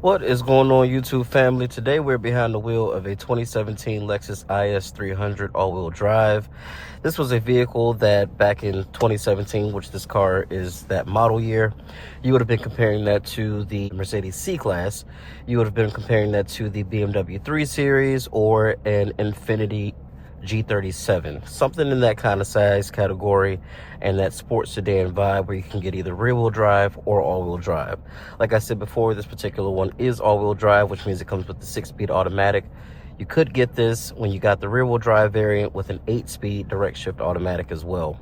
What is going on, YouTube family? Today we're behind the wheel of a 2017 Lexus IS300 all-wheel drive. This was a vehicle that back in 2017, which this car is that model year, you would have been comparing that to the Mercedes C-Class. You would have been comparing that to the BMW 3 Series or an Infiniti G37, something in that kind of size category and that sports sedan vibe where you can get either rear-wheel drive or all-wheel drive. Like I said before, this particular one is all-wheel drive, which means it comes with the 6-speed automatic. You could get this when you got the rear-wheel drive variant with an 8-speed direct shift automatic as well.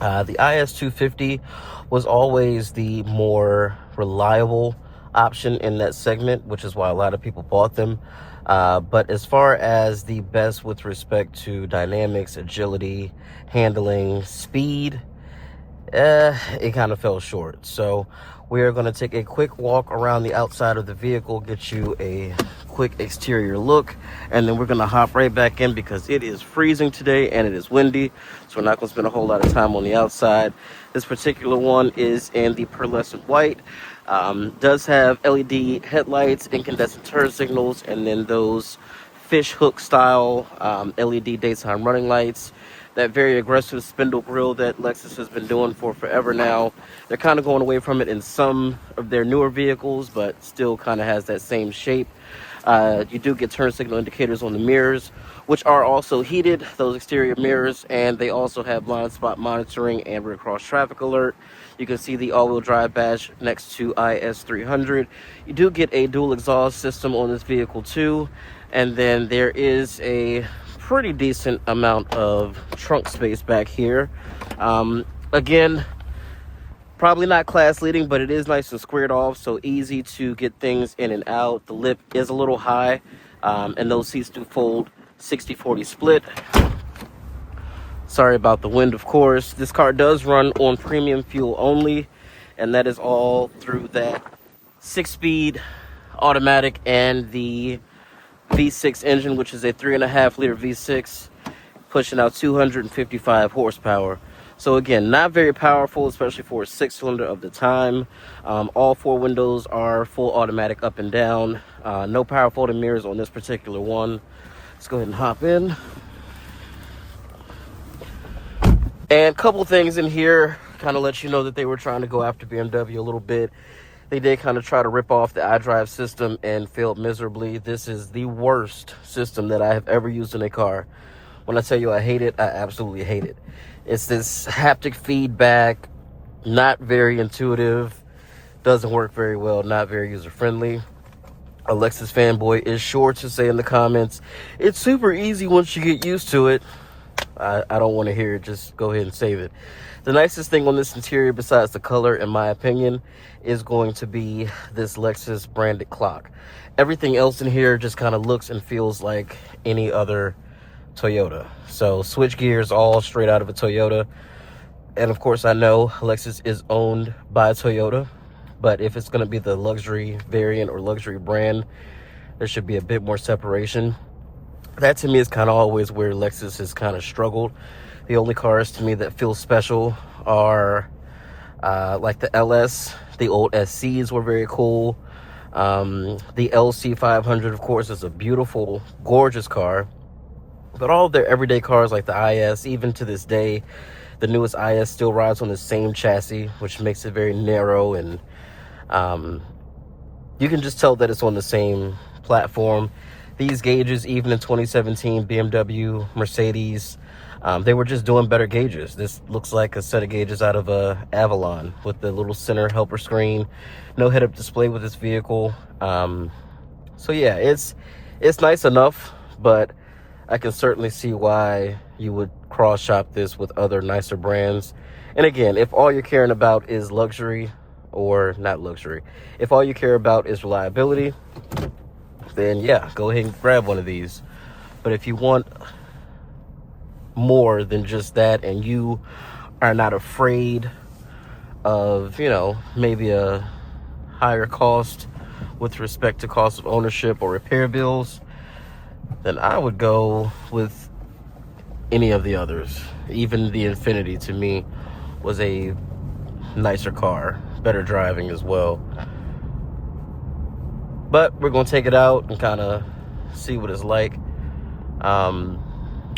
The IS250 was always the more reliable option in that segment, which is why a lot of people bought them. But as far as the best with respect to dynamics, agility, handling, speed, it kind of fell short. So we are going to take a quick walk around the outside of the vehicle, get you a quick exterior look, and then we're going to hop right back in because it is freezing today and it is windy. So we're not going to spend a whole lot of time on the outside. This particular one is in the pearlescent white. Does have LED headlights, incandescent turn signals, and then those fish hook style LED daytime running lights. That very aggressive spindle grille that Lexus has been doing for forever now. They're kind of going away from it in some of their newer vehicles, but still kind of has that same shape. You do get turn signal indicators on the mirrors, which are also heated, those exterior mirrors, and they also have blind spot monitoring and rear cross traffic alert. You can see the all-wheel drive badge next to IS300. You do get a dual exhaust system on this vehicle too, and then there is a pretty decent amount of trunk space back here. Again, probably not class leading, but it is nice and squared off, so easy to get things in and out. The lip is a little high, and those seats do fold 60-40 split. Sorry about the wind, of course. This car does run on premium fuel only, and that is all through that 6-speed automatic and the V6 engine, which is a 3.5-liter V6, pushing out 255 horsepower. So again, not very powerful, especially for a 6-cylinder of the time. All 4 windows are full automatic up and down. No power folding mirrors on this particular one. Let's go ahead and hop in. And a couple things in here kind of let you know that they were trying to go after BMW a little bit. They did kind of try to rip off the iDrive system and failed miserably. This is the worst system that I have ever used in a car. When I tell you I hate it, I absolutely hate it. It's this haptic feedback, not very intuitive, doesn't work very well, not very user-friendly. A Lexus fanboy is sure to say in the comments, it's super easy once you get used to it. I don't want to hear it. Just go ahead and save it. The nicest thing on this interior, besides the color, in my opinion, is going to be this Lexus branded clock. Everything else in here just kind of looks and feels like any other Toyota. So switch gears all straight out of a Toyota. And of course, I know Lexus is owned by Toyota, but if it's going to be the luxury variant or luxury brand, there should be a bit more separation. That to me is kind of always where Lexus has kind of struggled. The only cars to me that feel special are like the LS. The old SCs were very cool. The LC500, of course, is a beautiful, gorgeous car. But all of their everyday cars like the IS, even to this day, the newest IS still rides on the same chassis, which makes it very narrow. And you can just tell that it's on the same platform. These gauges, even in 2017, BMW, Mercedes, they were just doing better gauges. This looks like a set of gauges out of a Avalon with the little center helper screen. No head-up display with this vehicle. So yeah, it's nice enough, but I can certainly see why you would cross-shop this with other nicer brands. And again, if all you're caring about is luxury, or not luxury, if all you care about is reliability, then yeah, go ahead and grab one of these. But if you want more than just that, and you are not afraid of, you know, maybe a higher cost with respect to cost of ownership or repair bills, then I would go with any of the others. Even the Infiniti, to me, was a nicer car, better driving as well. But we're going to take it out and kind of see what it's like.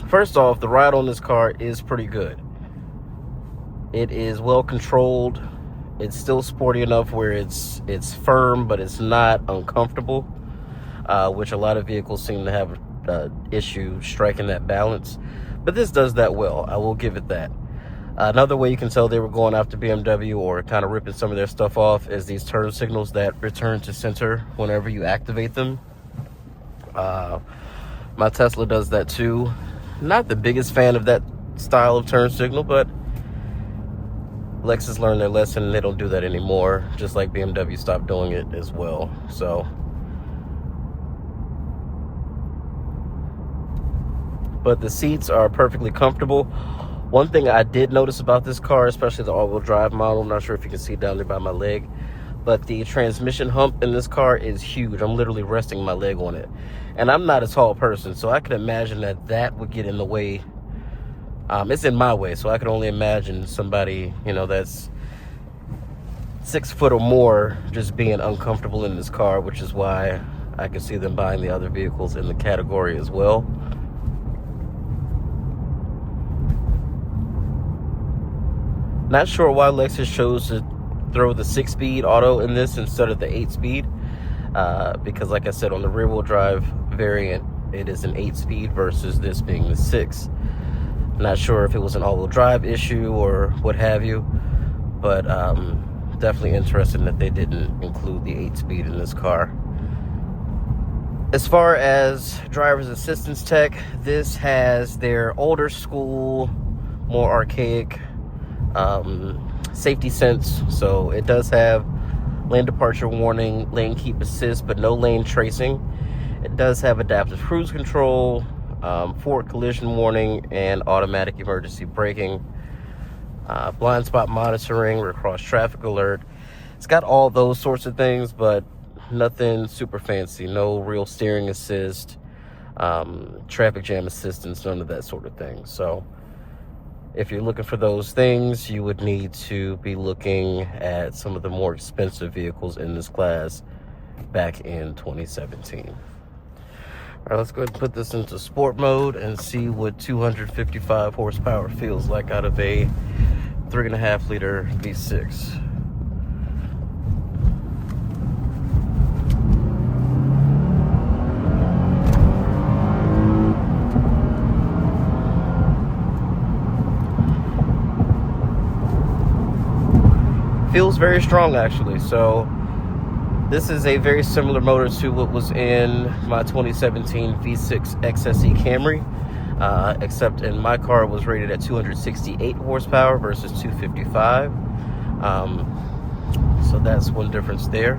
First off, the ride on this car is pretty good. It is well controlled. It's still sporty enough where it's firm, but it's not uncomfortable, which a lot of vehicles seem to have issue striking that balance. But this does that well. I will give it that. Another way you can tell they were going after BMW or kind of ripping some of their stuff off is these turn signals that return to center whenever you activate them. My Tesla does that too. Not the biggest fan of that style of turn signal, but Lexus learned their lesson and they don't do that anymore, just like BMW stopped doing it as well. So, but the seats are perfectly comfortable. One thing I did notice about this car, especially the all-wheel drive model, I'm not sure if you can see down there by my leg, but the transmission hump in this car is huge. I'm literally resting my leg on it. And I'm not a tall person, so I can imagine that would get in the way. It's in my way, so I can only imagine somebody, that's 6 foot or more just being uncomfortable in this car, which is why I can see them buying the other vehicles in the category as well. Not sure why Lexus chose to throw the 6-speed auto in this instead of the 8-speed, because like I said, on the rear-wheel drive variant, it is an 8-speed versus this being the 6. Not sure if it was an all-wheel drive issue or what have you, but definitely interesting that they didn't include the 8-speed in this car. As far as driver's assistance tech, this has their older school, more archaic safety sense. So it does have lane departure warning, lane keep assist, but no lane tracing. It does have adaptive cruise control, forward collision warning, and automatic emergency braking, blind spot monitoring, rear cross traffic alert. It's got all those sorts of things, but nothing super fancy. No real steering assist, traffic jam assistance, none of that sort of thing. So if you're looking for those things, you would need to be looking at some of the more expensive vehicles in this class back in 2017. All right, let's go ahead and put this into sport mode and see what 255 horsepower feels like out of a 3.5 liter V6. Feels very strong, actually. So this is a very similar motor to what was in my 2017 V6 XSE Camry, except in my car it was rated at 268 horsepower versus 255. So that's one difference there.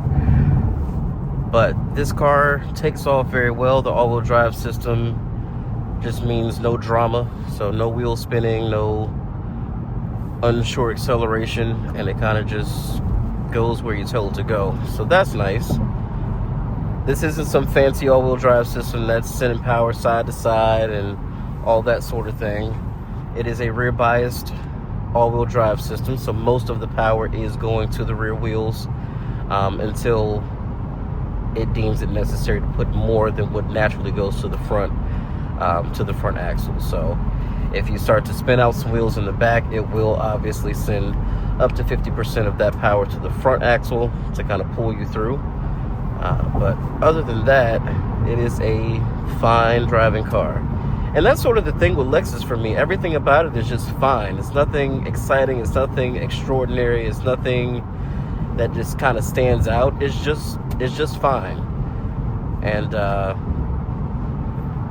But this car takes off very well. The all-wheel drive system just means no drama. So no wheel spinning, no unsure acceleration, and it kind of just goes where you tell it to go. So that's nice. This isn't some fancy all-wheel drive system that's sending power side to side and all that sort of thing. It is a rear biased all-wheel drive system, so most of the power is going to the rear wheels until it deems it necessary to put more than what naturally goes to the front axle. So if you start to spin out some wheels in the back, it will obviously send up to 50% of that power to the front axle to kind of pull you through. But other than that, it is a fine driving car. And that's sort of the thing with Lexus for me. Everything about it is just fine. It's nothing exciting. It's nothing extraordinary. It's nothing that just kind of stands out. It's just fine. And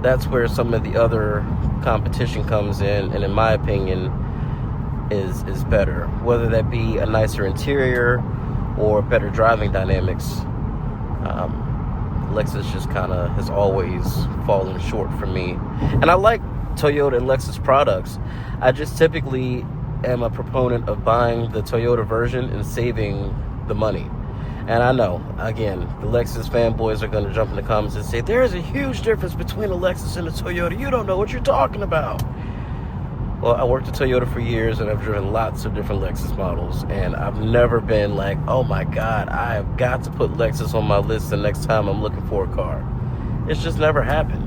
that's where some of the other competition comes in, and in my opinion is better, whether that be a nicer interior or better driving dynamics. Lexus just kind of has always fallen short for me. And I like Toyota and Lexus products. I just typically am a proponent of buying the Toyota version and saving the money. And I know, again, the Lexus fanboys are going to jump in the comments and say, there is a huge difference between a Lexus and a Toyota. You don't know what you're talking about. Well, I worked at Toyota for years, and I've driven lots of different Lexus models, and I've never been like, oh my God, I have got to put Lexus on my list the next time I'm looking for a car. It's just never happened.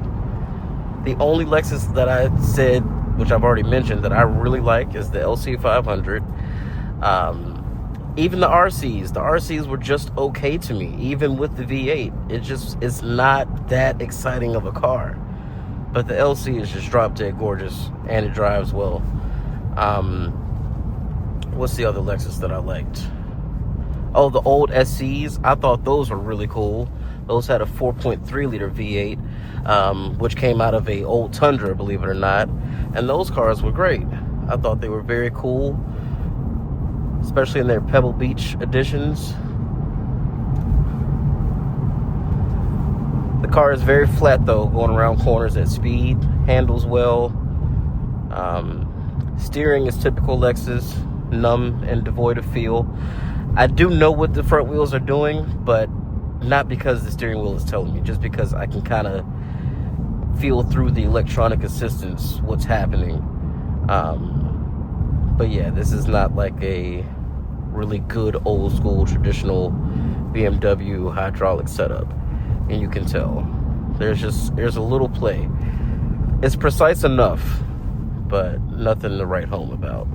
The only Lexus that I said, which I've already mentioned, that I really like is the LC500. Even the RCs were just okay to me, even with the V8. It's not that exciting of a car. But the LC is just drop dead gorgeous, and it drives well. What's the other Lexus that I liked? Oh, the old SCs. I thought those were really cool. Those had a 4.3 liter V8, which came out of a old Tundra, believe it or not. And those cars were great. I thought they were very cool, especially in their Pebble Beach editions. The car is very flat though, going around corners at speed, handles well. Steering is typical Lexus, numb and devoid of feel. I do know what the front wheels are doing, but not because the steering wheel is telling me, just because I can kind of feel through the electronic assistance what's happening. But yeah, this is not like a really good old school traditional BMW hydraulic setup. And you can tell there's a little play. It's precise enough, but nothing to write home about.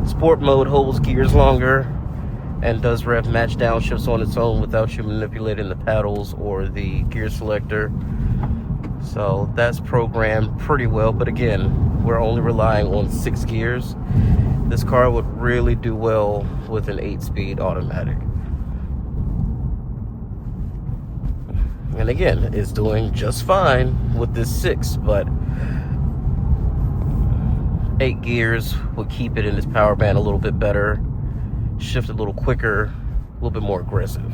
Sport mode holds gears longer and does rev match downshifts on its own without you manipulating the paddles or the gear selector. So that's programmed pretty well, but again, we're only relying on 6 gears. This car would really do well with an 8-speed automatic. And again, it's doing just fine with this 6, but 8 gears would keep it in its power band a little bit better, shift a little quicker, a little bit more aggressive.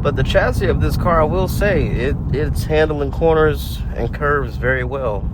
But the chassis of this car, I will say, it's handling corners and curves very well.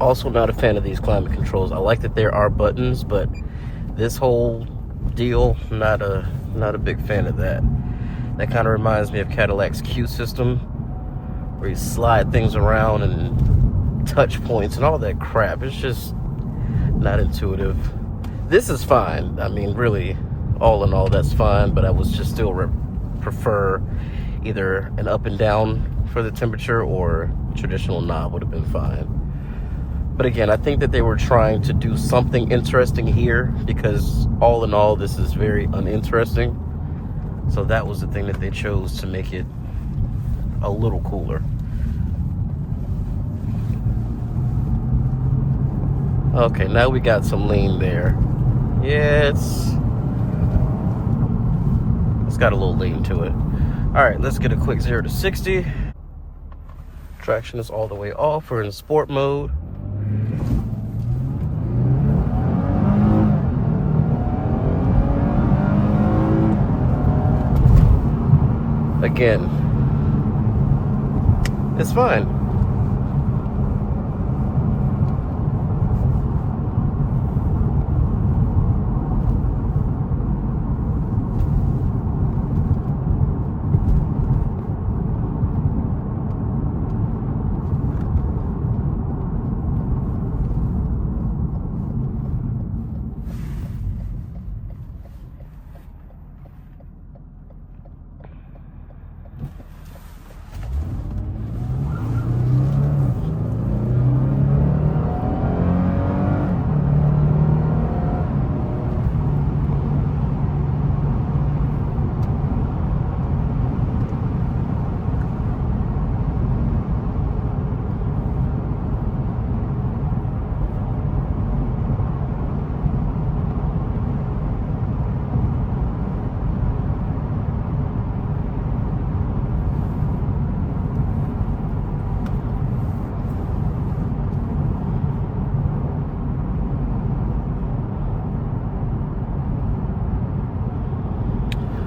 Also not a fan of these climate controls. I like that there are buttons, but this whole deal, not a big fan of that. That kind of reminds me of Cadillac's Q system, where you slide things around and touch points and all that crap. It's just not intuitive. This is fine. I mean, really, all in all, that's fine, but I would just still prefer either an up and down for the temperature or traditional knob would have been fine. But again, I think that they were trying to do something interesting here, because all in all, this is very uninteresting. So that was the thing that they chose to make it a little cooler. Okay, now we got some lean there. Yeah, it's got a little lean to it. All right, let's get a quick 0 to 60. Traction is all the way off. We're in sport mode. Again, it's fine.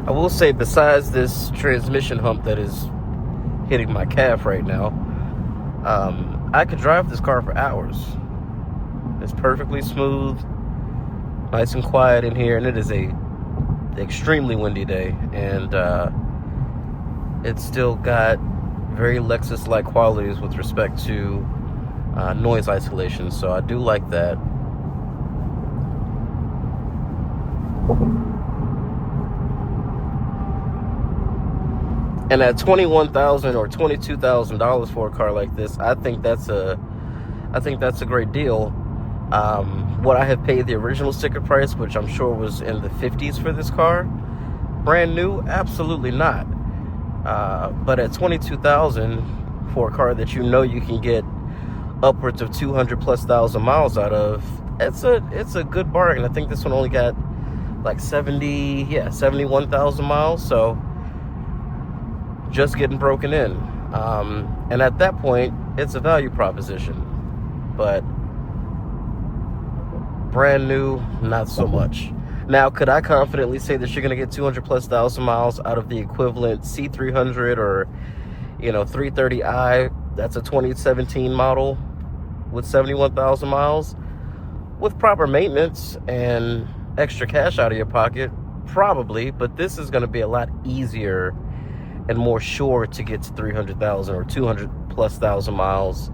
I will say, besides this transmission hump that is hitting my calf right now, I could drive this car for hours. It's perfectly smooth, nice and quiet in here, and it is a extremely windy day, and it's still got very Lexus-like qualities with respect to noise isolation, so I do like that. And at $21,000 or $22,000 for a car like this, I think that's a great deal. What I have paid the original sticker price, which I'm sure was in the 50s for this car, brand new, absolutely not. But at $22,000 for a car that you know you can get upwards of 200,000+ miles out of, it's a good bargain. I think this one only got like 71,000 miles, so just getting broken in. And at that point, it's a value proposition. But brand new, not so much. Now, could I confidently say that you're going to get 200,000+ miles out of the equivalent C300 or, 330i? That's a 2017 model with 71,000 miles. With proper maintenance and extra cash out of your pocket, probably. But this is going to be a lot easier and more sure to get to 300,000 or 200,000+ miles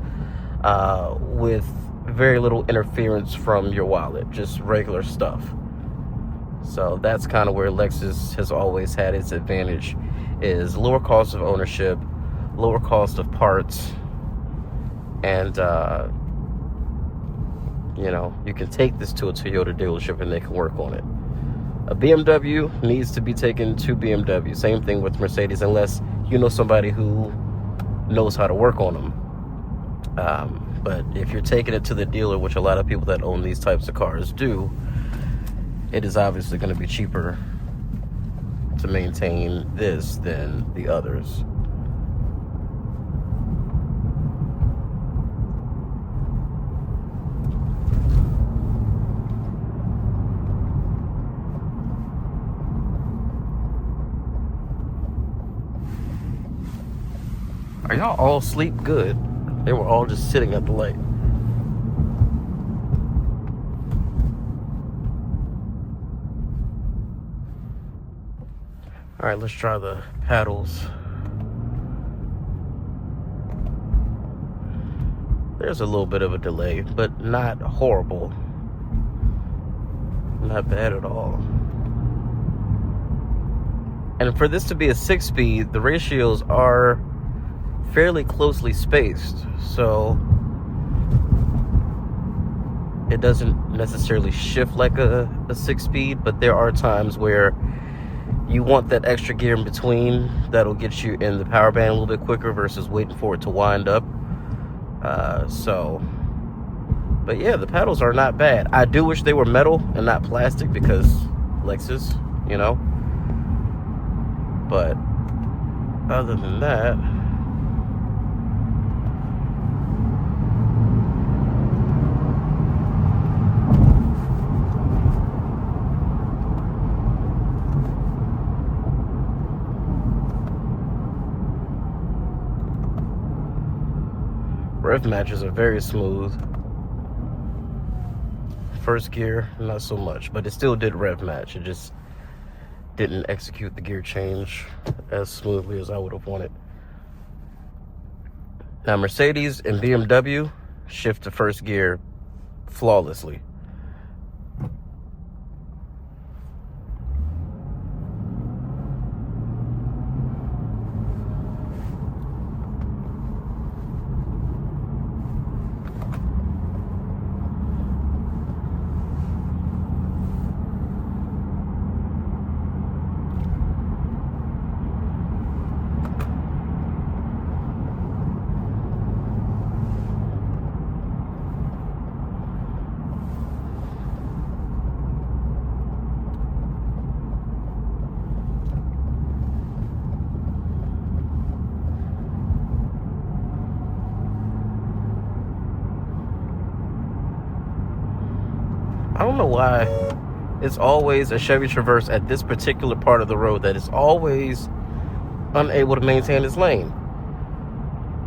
with very little interference from your wallet, just regular stuff. So that's kind of where Lexus has always had its advantage, is lower cost of ownership, lower cost of parts, and you can take this to a Toyota dealership and they can work on it. A BMW needs to be taken to BMW. Same thing with Mercedes, unless you know somebody who knows how to work on them. But if you're taking it to the dealer, which a lot of people that own these types of cars do, it is obviously going to be cheaper to maintain this than the others. Are y'all all asleep? Good. They were all just sitting at the light. All right, let's try the paddles. There's a little bit of a delay, but not horrible. Not bad at all. And for this to be a 6-speed, the ratios are fairly closely spaced, so it doesn't necessarily shift like a 6-speed, but there are times where you want that extra gear in between that'll get you in the power band a little bit quicker versus waiting for it to wind up. But yeah, the pedals are not bad. I do wish they were metal and not plastic because Lexus, but other than that, rev matches are very smooth. First gear, not so much, but it still did rev match. It just didn't execute the gear change as smoothly as I would have wanted. Now, Mercedes and BMW shift to first gear flawlessly. I don't know why it's always a Chevy Traverse at this particular part of the road that is always unable to maintain its lane.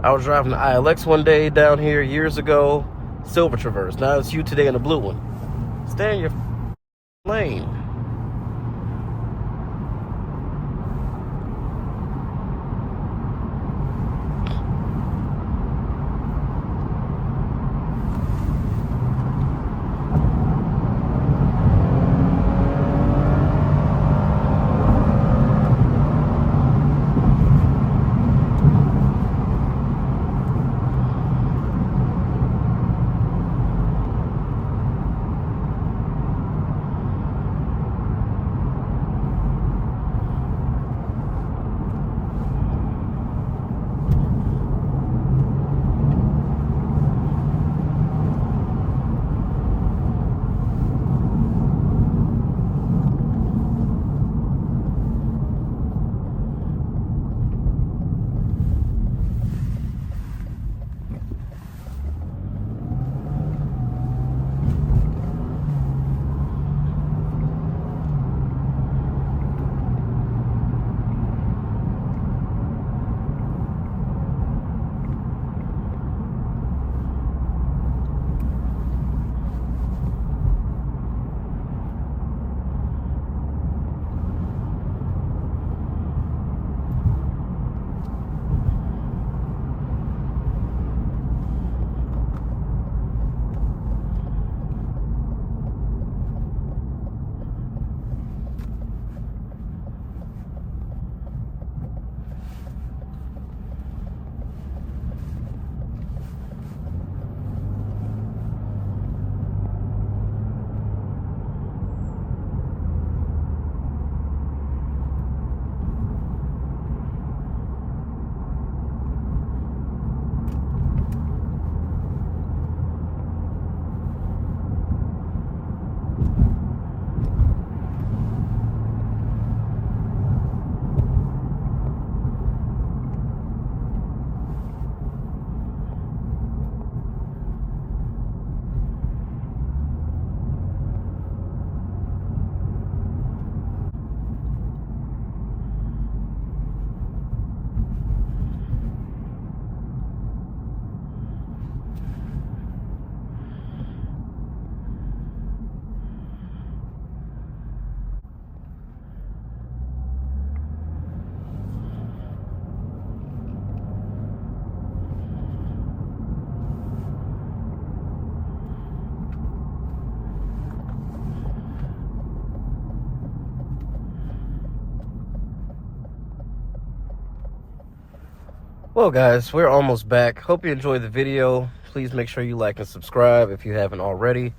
I was driving the ILX one day down here years ago, silver Traverse. Now it's you today in a blue one. Stay in your lane. Well, guys, we're almost back. Hope you enjoyed the video. Please make sure you like and subscribe if you haven't already.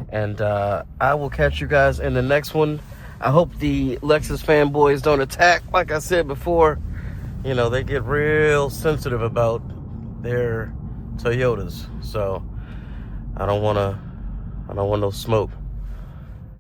And I will catch you guys in the next one. I hope the Lexus fanboys don't attack. Like I said before, you know, they get real sensitive about their Toyotas. So I don't want no smoke.